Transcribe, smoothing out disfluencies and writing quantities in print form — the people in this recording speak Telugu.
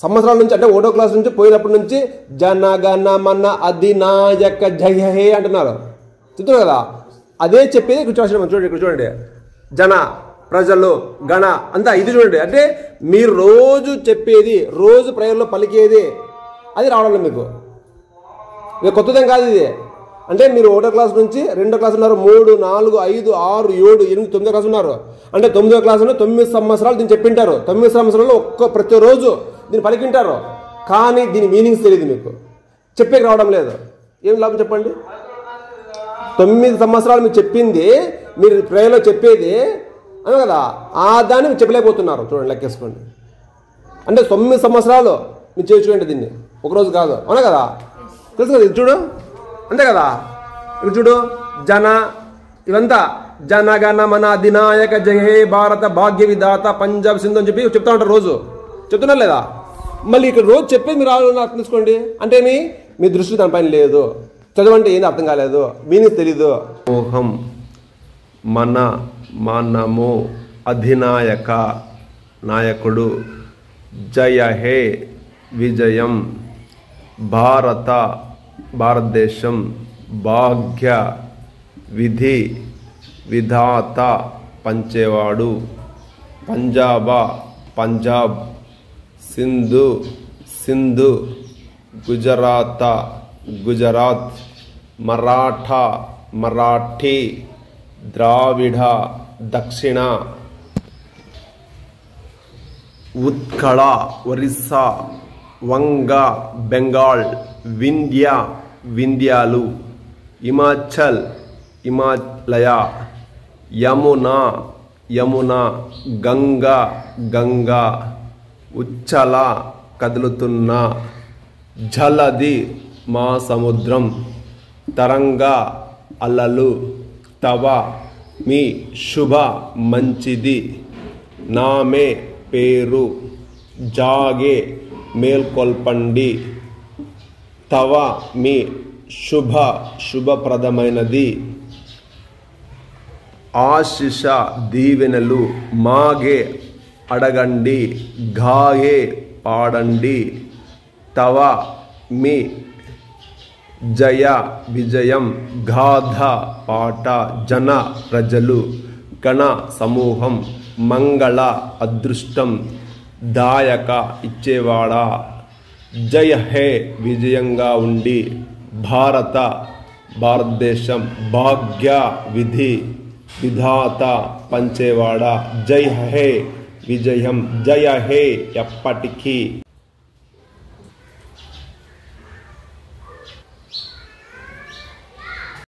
సంవత్సరాల నుంచి అంటే 1వ క్లాస్ నుంచి పోయినప్పటి నుంచి జనగణమన అధినాయక జయ హే అంటున్నారు. చెప్తున్నారు కదా, అదే చెప్పేది ఇక్కడ చూడండి. ఇక్కడ చూడండి, జన ప్రజలు గణ అంతా ఇది చూడండి. అంటే మీరు రోజు చెప్పేది, రోజు ప్రజల్లో పలికేది అది రావడం లేదు మీకు. ఇది కొత్తదేం కాదు ఇది. అంటే మీరు 1వ క్లాస్ నుంచి 2వ క్లాస్ ఉన్నారు, 3, 4, 5, 6, 7, 8, 9వ క్లాస్ ఉన్నారు. అంటే 9వ క్లాసులో 9 సంవత్సరాలు దీన్ని చెప్పింటారు. 9 సంవత్సరాల్లో ప్రతిరోజు దీన్ని పలికింటారు. కానీ దీని మీనింగ్స్ తెలియదు మీకు, చెప్పేకి రావడం లేదు. ఏం లాభం చెప్పండి? 9 సంవత్సరాలు మీరు చెప్పింది, మీరు ప్రేయర్లో చెప్పేది అనే కదా, ఆ దాన్ని మీరు చెప్పలేకపోతున్నారు. చూడండి, లెక్కేసుకోండి. అంటే 9 సంవత్సరాలు మీరు చేయించుకోండి దీన్ని, ఒకరోజు కాదు. అవునా కదా, తెలుసు కదా. ఇది చూడు, అంతే కదా. ఇక్కడ చూడు, జన ఇవంతా జనగణమన అధినాయక జయ హే భారత భాగ్య విధాత పంజాబ్ సింధు అని చెప్పి చెప్తా ఉంటారు. రోజు చెప్తున్నారు లేదా? మళ్ళీ ఇక్కడ రోజు చెప్పేది మీరు అర్థం తీసుకోండి. అంటే మీ దృష్టి దానిపైన లేదు. చదవంటే ఏంది అర్థం కాలేదు, మీనింగ్ తెలీదు. మోహం మన మనము అధినాయక నాయకుడు, జయ హే విజయం, భారతదేశం, భాగ్య విధి విధాత పంచేవాడు, పంజాబ్, సింధు గుజరాత్, మరాఠీ, ద్రావిడ దక్షిణ, ఉత్కళ ఒరిస్సా, వంగ బెంగాల్, వింధ్యాలు, హిమాలయ, యమున, గంగా, ఉచ్చల కదులుతున్న, జలది మహాసముద్రం, తరంగ అలలు, తవ మీ శుభ మంచిది, నామే పేరు, జాగే మేల్కొల్పండి, తవ మీ శుభప్రదమైనది, ఆశిష దీవెనలు, మాగే అడగండి, గాయే పాడండి, తవ మీ జయ విజయం, గాథ పాట, జన ప్రజలు, గణ సమూహం, మంగళ అదృష్టం, దాయక ఇచ్చేవాడా, జయ హే విజయంగా ఉండి, భారతదేశం, భాగ్య విధి విధాత పంచేవాడా, జయ హే విజయం, జయ హే ఎప్పటికీ.